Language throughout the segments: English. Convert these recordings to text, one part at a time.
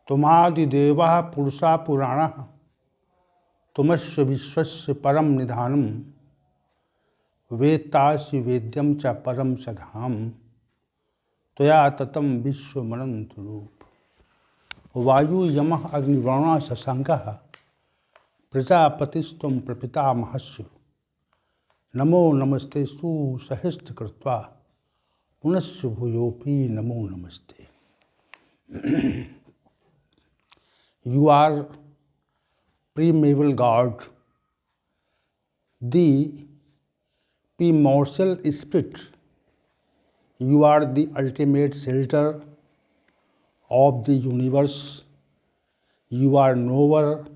तुमादिदेवः पुरुषा पुराणः तुमस्य विश्वस्य परम निधानम वेत्तासि वेद्यम च परम च धाम त्वया ततं विश्वमनंत रूप। वायु यमः अग्निवर्णः शशांकः प्रजापतिस्त्वं प्रपितामहस्य नमो नमस्तेस्तु सहस्रकृत्वा पुनश्च भूयोऽपि नमो नमस्ते। You are primeval God, the primordial spirit. You are the ultimate shelter of the universe. You are knower,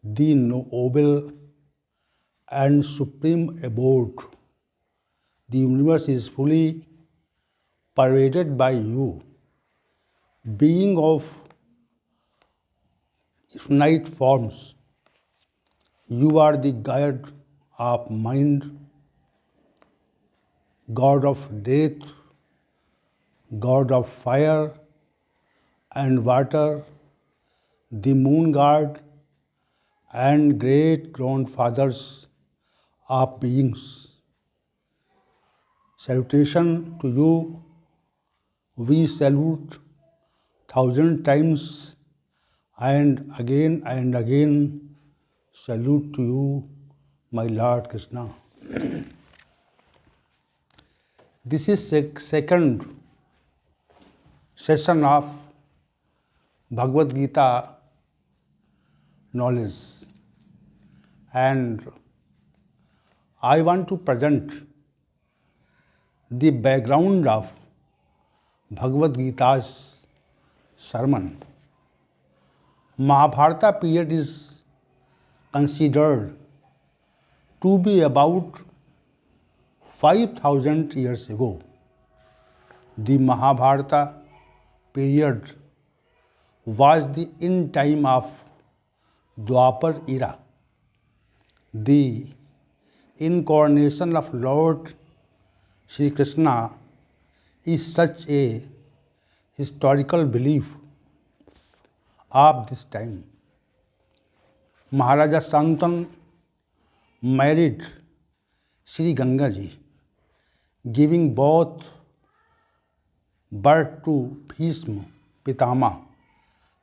the noble and supreme abode. The universe is fully pervaded by you, being of infinite forms. You are the God of mind, God of death, God of fire and water, the moon god and great grandfathers of beings. Salutation to you, we salute 1,000 times and again salute to you, my Lord Krishna. This is second session of Bhagwadgita knowledge, and I want to present the background of Bhagwadgita's sermon. Mahabharata period is considered to be about 5,000 years ago. The Mahabharata period was the end time of Dwapar era. The incarnation of Lord Sri Krishna is such a historical belief of this time. Maharaja Santanu married Sri Ganga ji, giving both birth to Bhishma Pitama,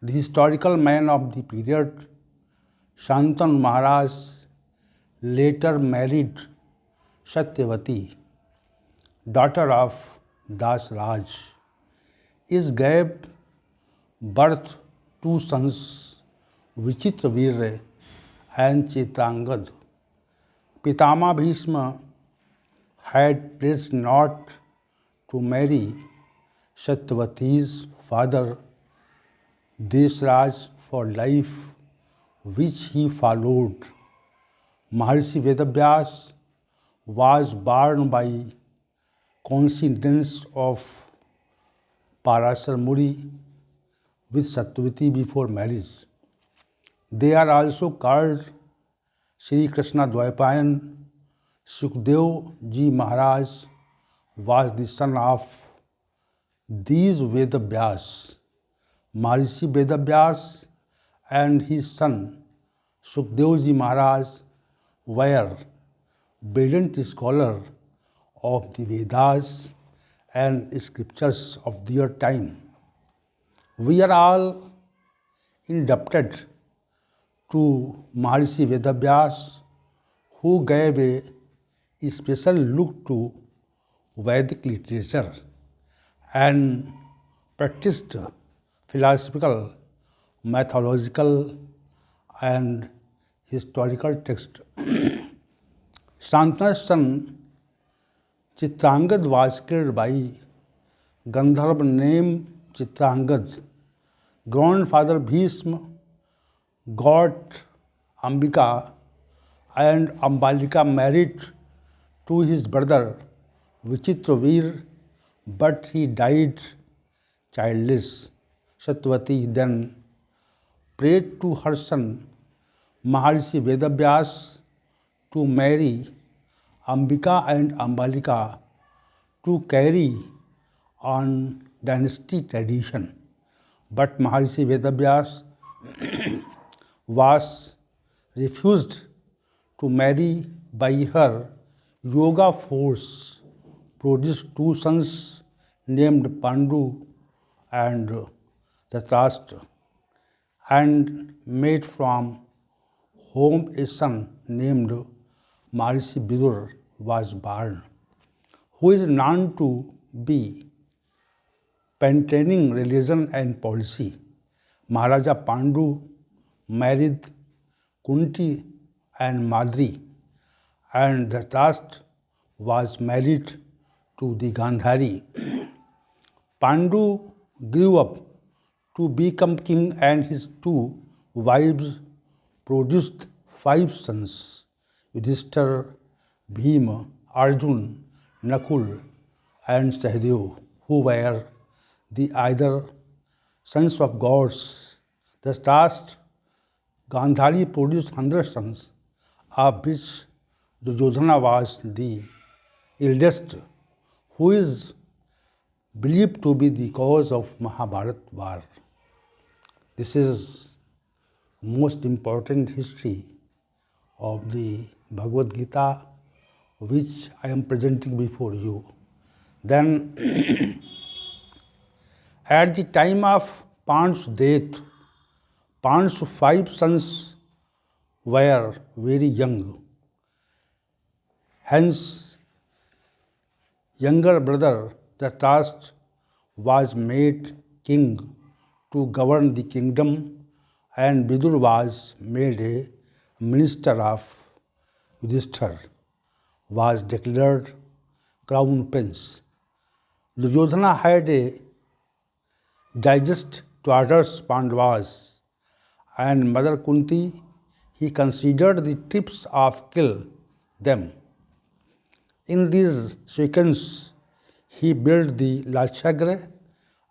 the historical man of the period. Santanu Maharaj later married Satyavati, daughter of Dasraj. He gave birth to sons Vichitravirya and Chitrangad. Pitama Bhishma had pledged not to marry Satyavati's father Desraj for life, which he followed. Maharshi Vedavyas was born by coincidence of Parasar Muri with Satyavati before marriage. They are also called Sri Krishna Dvaipayan. Sukdev ji Maharaj was the son of these Vedavyas. Maharishi Vedavyas and his son Sukdev ji Maharaj were brilliant scholars of the Vedas and scriptures of their time. We are all indebted to Maharishi Vedavyas, who gave a special look to Vedic literature and practiced philosophical, mythological, and historical texts. Shantnu's son Chitrangad was killed by Gandharva named Chitrangad. Grandfather Bhishma got Ambika, and Ambalika married to his brother Vichitravir, but he died childless. Satyavati then prayed to her son Maharishi Vedavyas to marry Ambika and Ambalika to carry on dynasty tradition. But Maharishi Vedavyas was refused to marry by her yoga force, produced two sons named Pandu and Dhritarashtra, and made from whom a son named Maharishi Vidur was born, who is known to be maintaining religion and policy. Maharaja Pandu married Kunti and Madri, and Dhritarashtra was married to the Gandhari. Pandu grew up to become king, and his two wives produced five sons: Yudhishthira, Bhima, Arjun, Nakul, and Sahadev, who were the either sons of gods. The last Gandhari produced 100 sons, of which Duryodhana was the eldest, who is believed to be the cause of Mahabharat war. This is most important history of the Bhagwadgita, which I am presenting before you. Then, at the time of Pandu's death, Pandu's five sons were very young. Hence, younger brother Dhritarashtra was made king to govern the kingdom, and Vidur was made a minister of Yudhishthira, was declared crown prince. Duryodhana had a digest daughters Pandavas, and Mother Kunti he considered the tips of kill them. In these seconds, he built the Lakshagra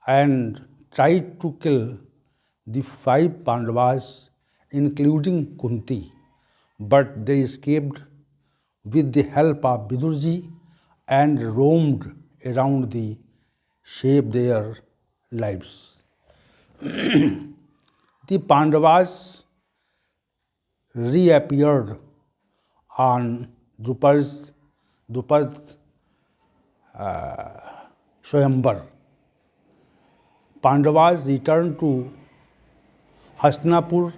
and tried to kill the five Pandavas, including Kunti, but they escaped with the help of Vidurji and roamed around the saved their lives. The Pandavas reappeared on Drupad's Swayamvar. Pandavas returned to Hastinapur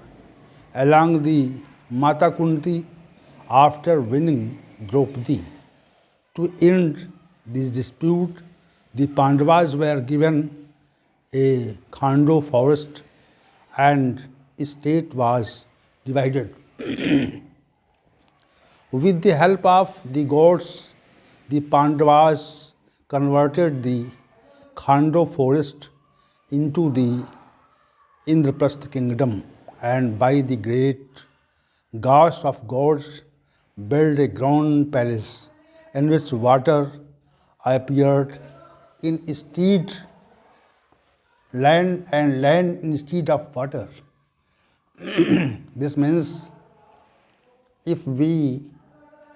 along the Mata Kunti after winning Draupadi. To end this dispute, the Pandavas were given a Khando forest and state was divided. With the help of the gods, the Pandavas converted the Khando forest into the Indraprastha kingdom, and by the great gods of gods built a grand palace in which water appeared instead land and land instead of water. This means if we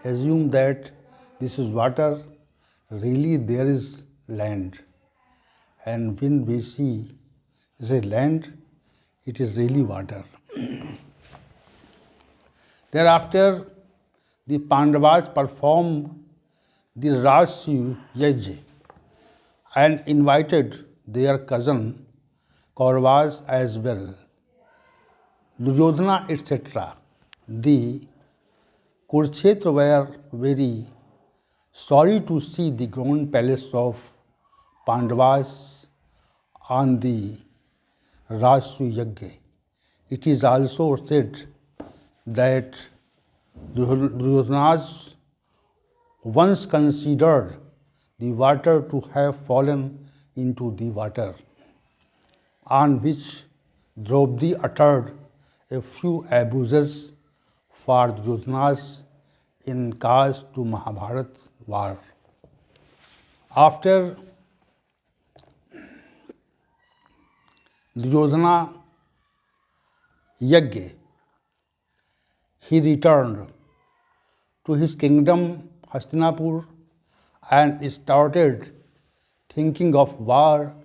assume that this is water, really there is land. And when we see is a land, it is really water. Thereafter, the Pandavas performed the Rajsu Yajna and invited their cousin Kauravas as well, Duryodhana, etc. The Kurukshetra were very sorry to see the grand palace of Pandavas on the Rajsu Yajna. It is also said that Duryodhana once considered the water to have fallen into the water, on which Draupadi uttered a few abuses for Duryodhana's in cause to Mahabharat war. After Duryodhana Yajna, he returned to his kingdom Hastinapur and started thinking of war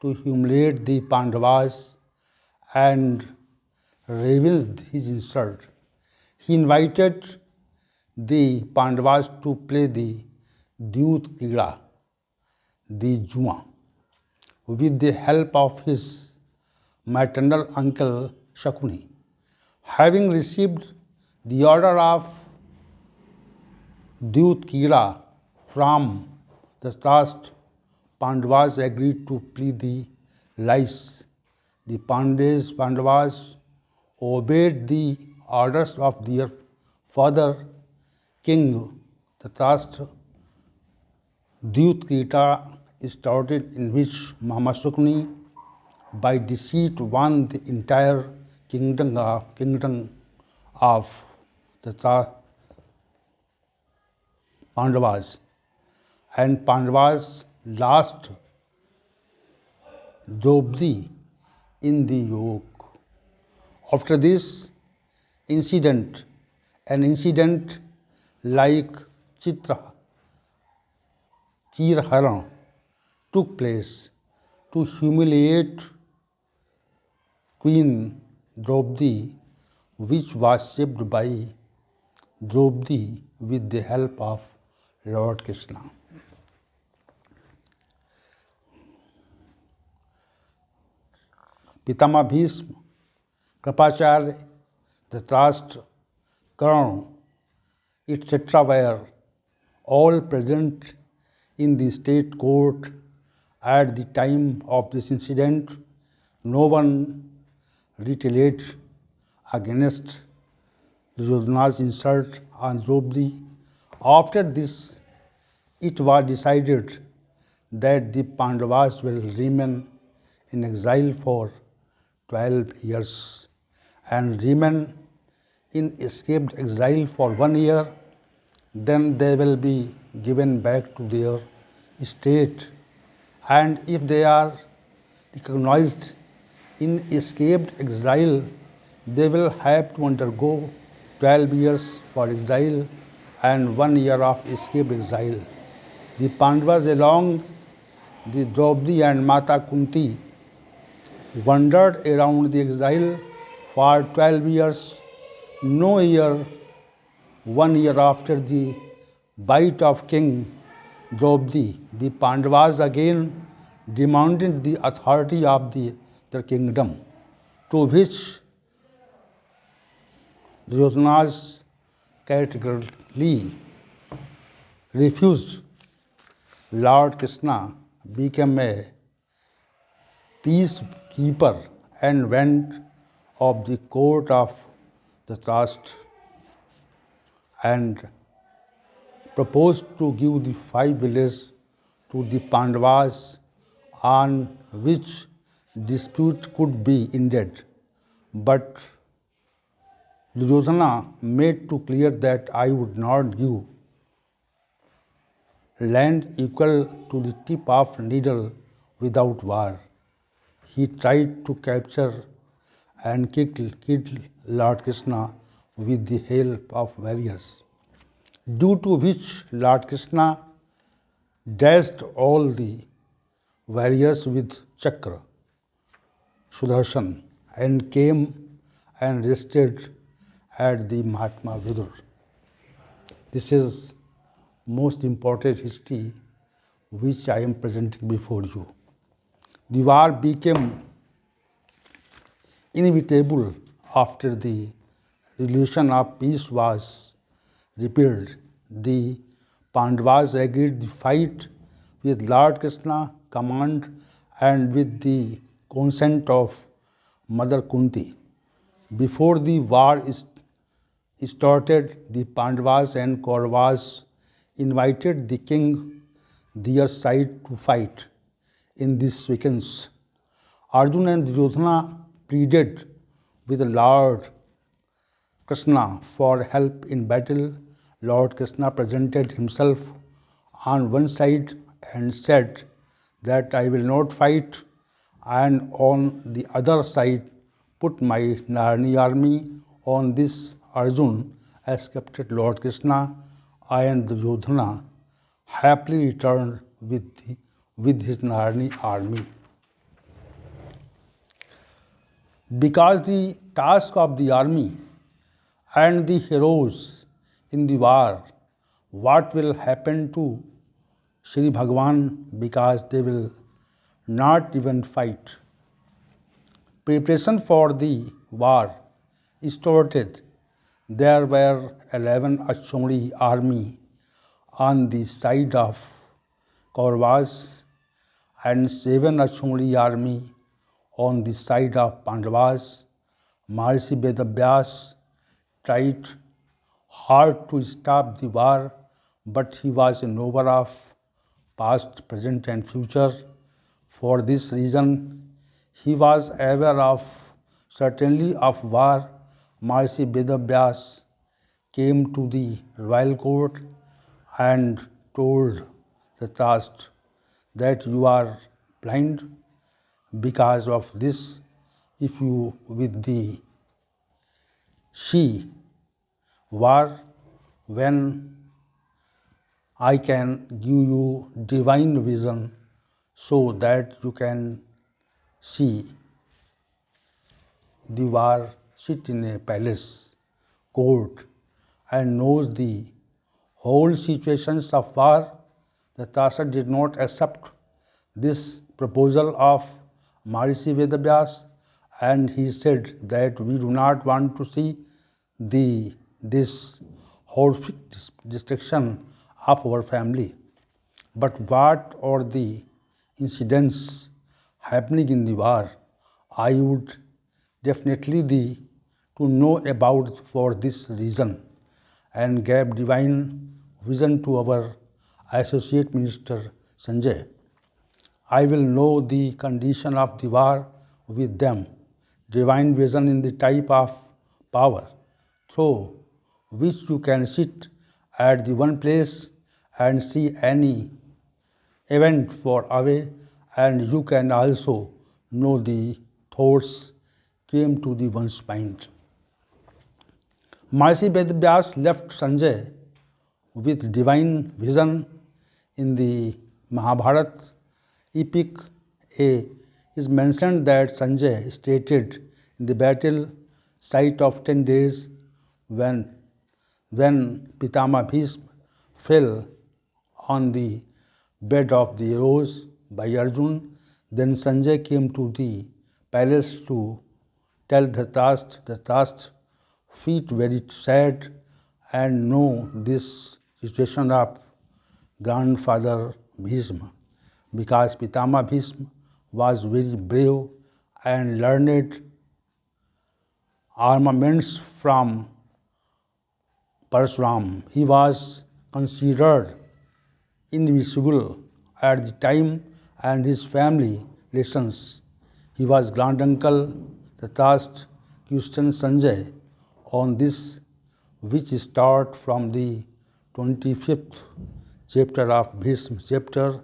to humiliate the Pandavas and revenge his insult. He invited the Pandavas to play the Dyut Kida, the Jua, with the help of his maternal uncle Shakuni. Having received the order of Dyut Kida from the Tast, Pandavas agreed to play the lies. The Pandavas obeyed the orders of their father, King Dhritarashtra. Dyut Kida started, in which Mama Shukni by deceit won the entire kingdom of the Pandavas, and Pandavas lost Draupadi in the yoke. After this incident, an incident like Chirharan took place to humiliate Queen Draupadi, which was saved by Draupadi with the help of Lord Krishna. Pitama Bhisma, Kripacharya, Dhritarashtra, Karna, etc. were all present in the state court at the time of this incident. No one retaliated against Duryodhana's insult on Draupadi. After this, it was decided that the Pandavas will remain in exile for 12 years and remain in escaped exile for 1 year. Then they will be given back to their state, and if they are recognized in escaped exile, they will have to undergo 12 years for exile and 1 year of escaped exile. The Pandavas, along the Draupadi and Mata Kunti, wandered around the exile for 12 years. No year, 1 year after the bite of King Draupadi, the Pandavas again demanded the authority of their kingdom, to which Duryodhana categorically refused. Lord Krishna became a peacekeeper and went of the court of the Dhritarashtra and proposed to give the 5 villages to the Pandavas, on which dispute could be ended. But Duryodhana made to clear that I would not give land equal to the tip of needle without war. He tried to capture and kill Lord Krishna with the help of warriors, due to which Lord Krishna dashed all the warriors with Chakra, Sudarshan, and came and rested at the Mahatma Vidur. This is most important history which I am presenting before you. The war became inevitable after the resolution of peace was repealed. The Pandavas agreed to fight with Lord Krishna command and with the consent of Mother Kunti. Before the war started, the Pandavas and Kauravas invited the king their side to fight. In this sequence, Arjuna and Duryodhana pleaded with Lord Krishna for help in battle. Lord Krishna presented himself on one side and said that I will not fight, and on the other side put my Narani army on this Arjun has captured Lord Krishna and Duryodhana happily returned with his Narani army. Because the task of the army and the heroes in the war, what will happen to Shri Bhagavan, because they will not even fight. Preparation for the war started. There were 11 Ashwamedhi army on the side of Kauravas and 7 Ashwamedhi army on the side of Pandavas. Maharishi Vedavyas tried hard to stop the war, but he was a knower of past, present, and future. For this reason, he was aware of certainly of war. Maharishi Vedavyas came to the royal court and told Dhritarashtra that you are blind. Because of this, if you with the see war, when I can give you divine vision so that you can see the war, sit in a palace, court, and knows the whole situations of war. The Dhritarashtra did not accept this proposal of Maharishi Vedavyas, and he said that we do not want to see this horrific destruction of our family. But what are the incidents happening in the war? I would definitely to know about for this reason, and gave divine vision to our Associate Minister Sanjay. I will know the condition of the war with them. Divine vision in the type of power through which you can sit at the one place and see any event far away, and you can also know the thoughts came to the one's mind. Maharishi Vedavyas left Sanjay with divine vision. In the Mahabharata epic is mentioned that Sanjay stated in the battle site of 10 days when Pitama Bhishma fell on the bed of the arrows by Arjun. Then Sanjay came to the palace to tell Dhritarashtra felt very sad and know this situation of grandfather Bhishma, because Pitama Bhishma was very brave and learned armaments from Parasuram. He was considered invincible at the time, and his family relations. He was granduncle. The task questioned Sanjay on this, which start from the 25th chapter of Bhishma chapter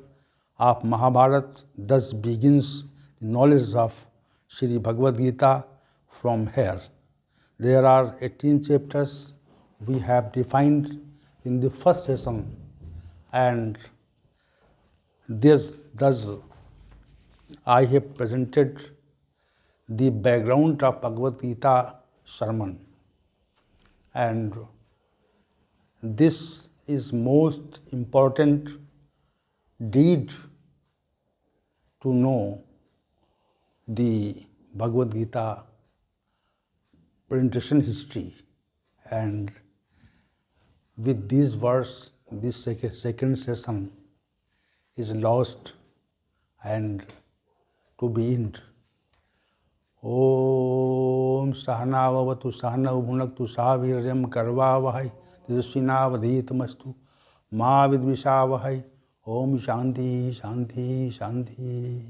of Mahabharata. Thus begins the knowledge of Shri Bhagwadgita from here. There are 18 chapters we have defined in the first session, and thus I have presented the background of Bhagavad Gita sermon, and this is most important deed to know the Bhagavad Gita presentation history. And with these words, this second session is lost and to be end. Om Sahana Vavatu Sahana Bhunaktu Sahaviryam Karvavahai Tejasvinavadhitamastu Ma Vidvishavahai. Om Shanti Shanti Shanti.